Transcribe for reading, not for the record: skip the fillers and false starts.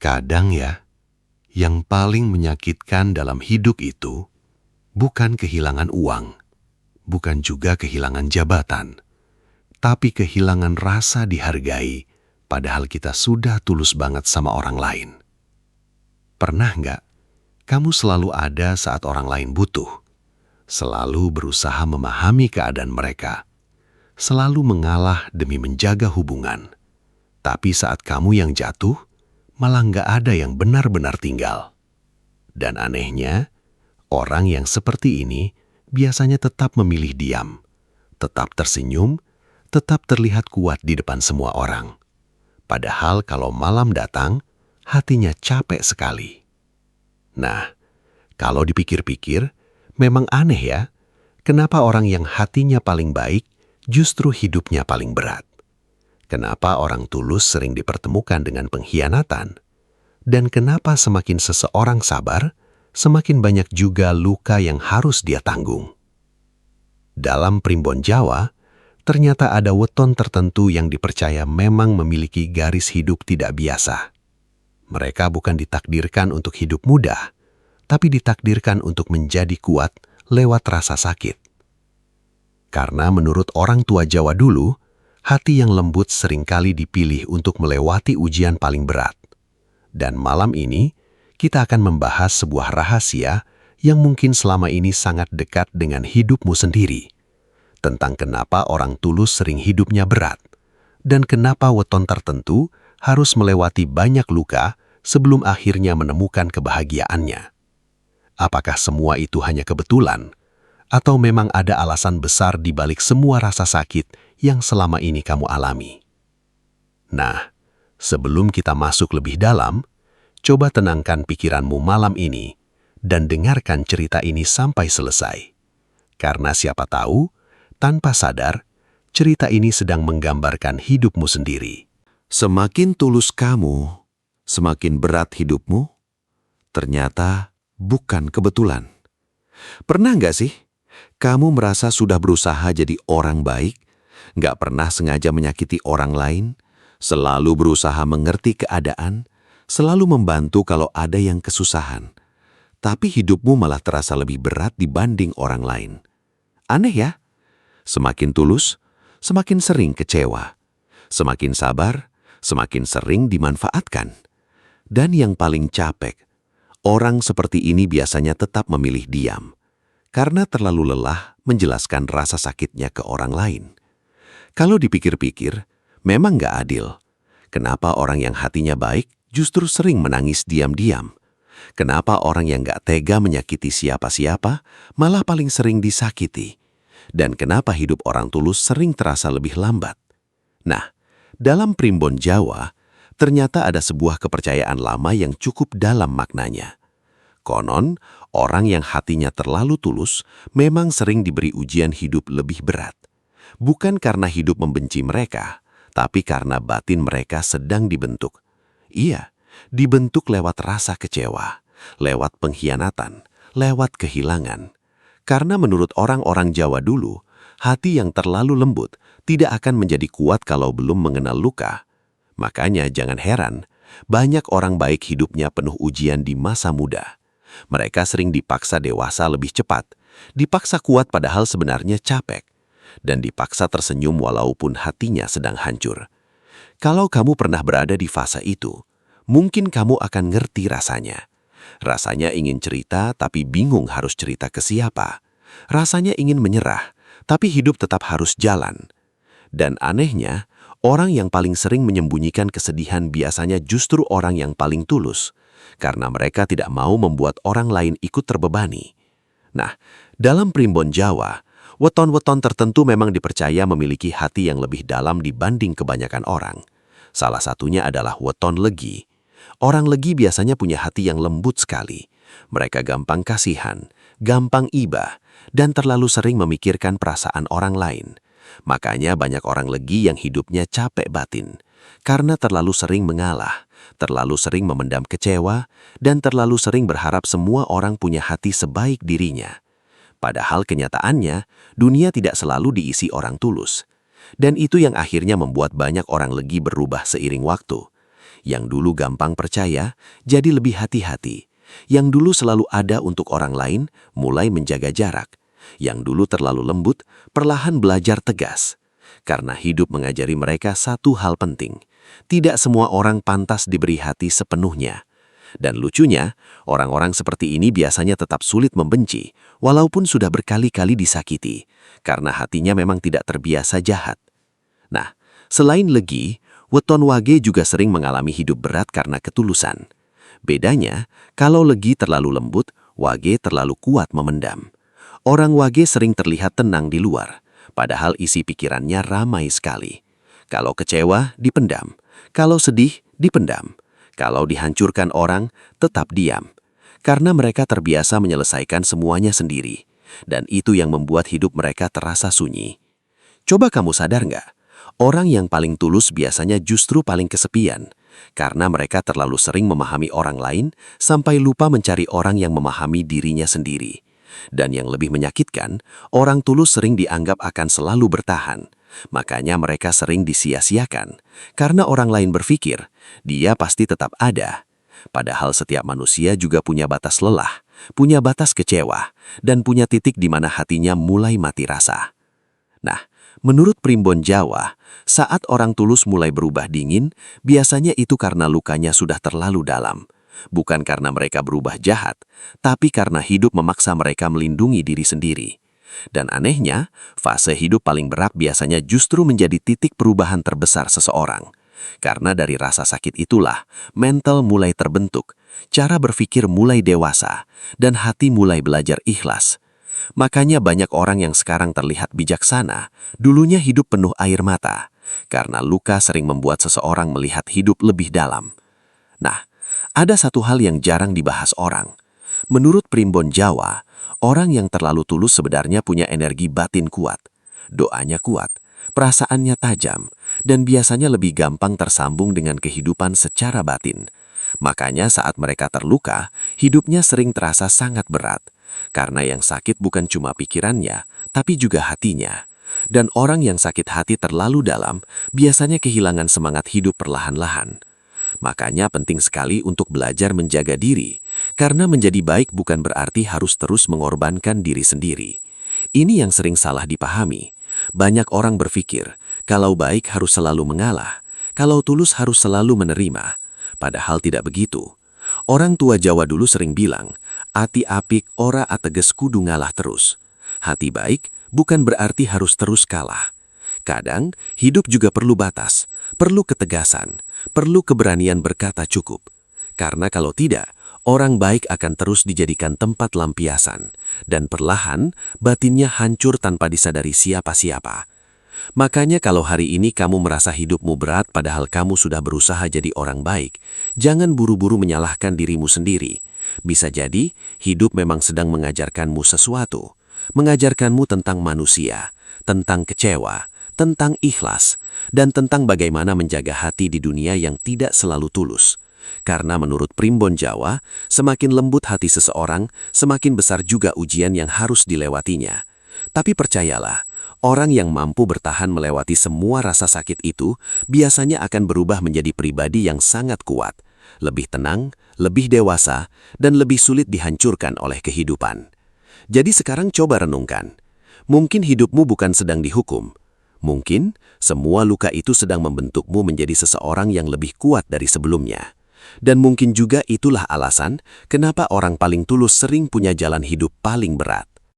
Kadang ya, yang paling menyakitkan dalam hidup itu bukan kehilangan uang, bukan juga kehilangan jabatan, tapi kehilangan rasa dihargai, padahal kita sudah tulus banget sama orang lain. Pernah nggak kamu selalu ada saat orang lain butuh, selalu berusaha memahami keadaan mereka, selalu mengalah demi menjaga hubungan, tapi saat kamu yang jatuh, malah nggak ada yang benar-benar tinggal. Dan anehnya, orang yang seperti ini biasanya tetap memilih diam, tetap tersenyum, tetap terlihat kuat di depan semua orang. Padahal kalau malam datang, hatinya capek sekali. Nah, kalau dipikir-pikir, memang aneh ya, kenapa orang yang hatinya paling baik justru hidupnya paling berat? Kenapa orang tulus sering dipertemukan dengan pengkhianatan? Dan kenapa semakin seseorang sabar, semakin banyak juga luka yang harus dia tanggung? Dalam Primbon Jawa, ternyata ada weton tertentu yang dipercaya memang memiliki garis hidup tidak biasa. Mereka bukan ditakdirkan untuk hidup mudah, tapi ditakdirkan untuk menjadi kuat lewat rasa sakit. Karena menurut orang tua Jawa dulu, hati yang lembut seringkali dipilih untuk melewati ujian paling berat. Dan malam ini, kita akan membahas sebuah rahasia yang mungkin selama ini sangat dekat dengan hidupmu sendiri. Tentang kenapa orang tulus sering hidupnya berat, dan kenapa weton tertentu harus melewati banyak luka sebelum akhirnya menemukan kebahagiaannya. Apakah semua itu hanya kebetulan? Atau memang ada alasan besar di balik semua rasa sakit yang selama ini kamu alami? Nah, sebelum kita masuk lebih dalam, coba tenangkan pikiranmu malam ini dan dengarkan cerita ini sampai selesai. Karena siapa tahu, tanpa sadar, cerita ini sedang menggambarkan hidupmu sendiri. Semakin tulus kamu, semakin berat hidupmu, ternyata bukan kebetulan. Pernah nggak sih, kamu merasa sudah berusaha jadi orang baik, nggak pernah sengaja menyakiti orang lain, selalu berusaha mengerti keadaan, selalu membantu kalau ada yang kesusahan, tapi hidupmu malah terasa lebih berat dibanding orang lain? Aneh ya? Semakin tulus, semakin sering kecewa. Semakin sabar, semakin sering dimanfaatkan. Dan yang paling capek, orang seperti ini biasanya tetap memilih diam, karena terlalu lelah menjelaskan rasa sakitnya ke orang lain. Kalau dipikir-pikir, memang nggak adil. Kenapa orang yang hatinya baik justru sering menangis diam-diam? Kenapa orang yang nggak tega menyakiti siapa-siapa malah paling sering disakiti? Dan kenapa hidup orang tulus sering terasa lebih lambat? Nah, dalam Primbon Jawa, ternyata ada sebuah kepercayaan lama yang cukup dalam maknanya. Konon, orang yang hatinya terlalu tulus memang sering diberi ujian hidup lebih berat. Bukan karena hidup membenci mereka, tapi karena batin mereka sedang dibentuk. Iya, dibentuk lewat rasa kecewa, lewat pengkhianatan, lewat kehilangan. Karena menurut orang-orang Jawa dulu, hati yang terlalu lembut tidak akan menjadi kuat kalau belum mengenal luka. Makanya jangan heran, banyak orang baik hidupnya penuh ujian di masa muda. Mereka sering dipaksa dewasa lebih cepat, dipaksa kuat padahal sebenarnya capek, dan dipaksa tersenyum walaupun hatinya sedang hancur. Kalau kamu pernah berada di fase itu, mungkin kamu akan ngerti rasanya. Rasanya ingin cerita tapi bingung harus cerita ke siapa. Rasanya ingin menyerah, tapi hidup tetap harus jalan. Dan anehnya, orang yang paling sering menyembunyikan kesedihan biasanya justru orang yang paling tulus, karena mereka tidak mau membuat orang lain ikut terbebani. Nah, dalam Primbon Jawa, weton-weton tertentu memang dipercaya memiliki hati yang lebih dalam dibanding kebanyakan orang. Salah satunya adalah weton legi. Orang legi biasanya punya hati yang lembut sekali. Mereka gampang kasihan, gampang iba, dan terlalu sering memikirkan perasaan orang lain. Makanya banyak orang legi yang hidupnya capek batin, karena terlalu sering mengalah, terlalu sering memendam kecewa, dan terlalu sering berharap semua orang punya hati sebaik dirinya. Padahal kenyataannya, dunia tidak selalu diisi orang tulus. Dan itu yang akhirnya membuat banyak orang legi berubah seiring waktu. Yang dulu gampang percaya, jadi lebih hati-hati. Yang dulu selalu ada untuk orang lain, mulai menjaga jarak. Yang dulu terlalu lembut, perlahan belajar tegas. Karena hidup mengajari mereka satu hal penting. Tidak semua orang pantas diberi hati sepenuhnya. Dan lucunya, orang-orang seperti ini biasanya tetap sulit membenci, walaupun sudah berkali-kali disakiti, karena hatinya memang tidak terbiasa jahat. Nah, selain Legi, weton Wage juga sering mengalami hidup berat karena ketulusan. Bedanya, kalau Legi terlalu lembut, Wage terlalu kuat memendam. Orang Wage sering terlihat tenang di luar, padahal isi pikirannya ramai sekali. Kalau kecewa, dipendam. Kalau sedih, dipendam. Kalau dihancurkan orang, tetap diam. Karena mereka terbiasa menyelesaikan semuanya sendiri. Dan itu yang membuat hidup mereka terasa sunyi. Coba kamu sadar nggak? Orang yang paling tulus biasanya justru paling kesepian. Karena mereka terlalu sering memahami orang lain sampai lupa mencari orang yang memahami dirinya sendiri. Dan yang lebih menyakitkan, orang tulus sering dianggap akan selalu bertahan. Makanya mereka sering disia-siakan, karena orang lain berpikir, dia pasti tetap ada. Padahal setiap manusia juga punya batas lelah, punya batas kecewa, dan punya titik di mana hatinya mulai mati rasa. Nah, menurut Primbon Jawa, saat orang tulus mulai berubah dingin, biasanya itu karena lukanya sudah terlalu dalam. Bukan karena mereka berubah jahat, tapi karena hidup memaksa mereka melindungi diri sendiri. Dan anehnya, fase hidup paling berat biasanya justru menjadi titik perubahan terbesar seseorang. Karena dari rasa sakit itulah, mental mulai terbentuk, cara berpikir mulai dewasa, dan hati mulai belajar ikhlas. Makanya banyak orang yang sekarang terlihat bijaksana, dulunya hidup penuh air mata, karena luka sering membuat seseorang melihat hidup lebih dalam. Nah, ada satu hal yang jarang dibahas orang. Menurut Primbon Jawa, orang yang terlalu tulus sebenarnya punya energi batin kuat, doanya kuat, perasaannya tajam, dan biasanya lebih gampang tersambung dengan kehidupan secara batin. Makanya saat mereka terluka, hidupnya sering terasa sangat berat, karena yang sakit bukan cuma pikirannya, tapi juga hatinya. Dan orang yang sakit hati terlalu dalam, biasanya kehilangan semangat hidup perlahan-lahan. Makanya penting sekali untuk belajar menjaga diri, karena menjadi baik bukan berarti harus terus mengorbankan diri sendiri. Ini yang sering salah dipahami. Banyak orang berpikir, kalau baik harus selalu mengalah, kalau tulus harus selalu menerima. Padahal tidak begitu. Orang tua Jawa dulu sering bilang, ati apik ora ateges kudu ngalah terus. Hati baik bukan berarti harus terus kalah. Kadang, hidup juga perlu batas, perlu ketegasan, perlu keberanian berkata cukup. Karena kalau tidak, orang baik akan terus dijadikan tempat lampiasan, dan perlahan batinnya hancur tanpa disadari siapa-siapa. Makanya kalau hari ini kamu merasa hidupmu berat padahal kamu sudah berusaha jadi orang baik, jangan buru-buru menyalahkan dirimu sendiri. Bisa jadi, hidup memang sedang mengajarkanmu sesuatu, mengajarkanmu tentang manusia, tentang kecewa, tentang ikhlas, dan tentang bagaimana menjaga hati di dunia yang tidak selalu tulus. Karena menurut Primbon Jawa, semakin lembut hati seseorang, semakin besar juga ujian yang harus dilewatinya. Tapi percayalah, orang yang mampu bertahan melewati semua rasa sakit itu, biasanya akan berubah menjadi pribadi yang sangat kuat, lebih tenang, lebih dewasa, dan lebih sulit dihancurkan oleh kehidupan. Jadi sekarang coba renungkan. Mungkin hidupmu bukan sedang dihukum. Mungkin semua luka itu sedang membentukmu menjadi seseorang yang lebih kuat dari sebelumnya. Dan mungkin juga itulah alasan kenapa orang paling tulus sering punya jalan hidup paling berat.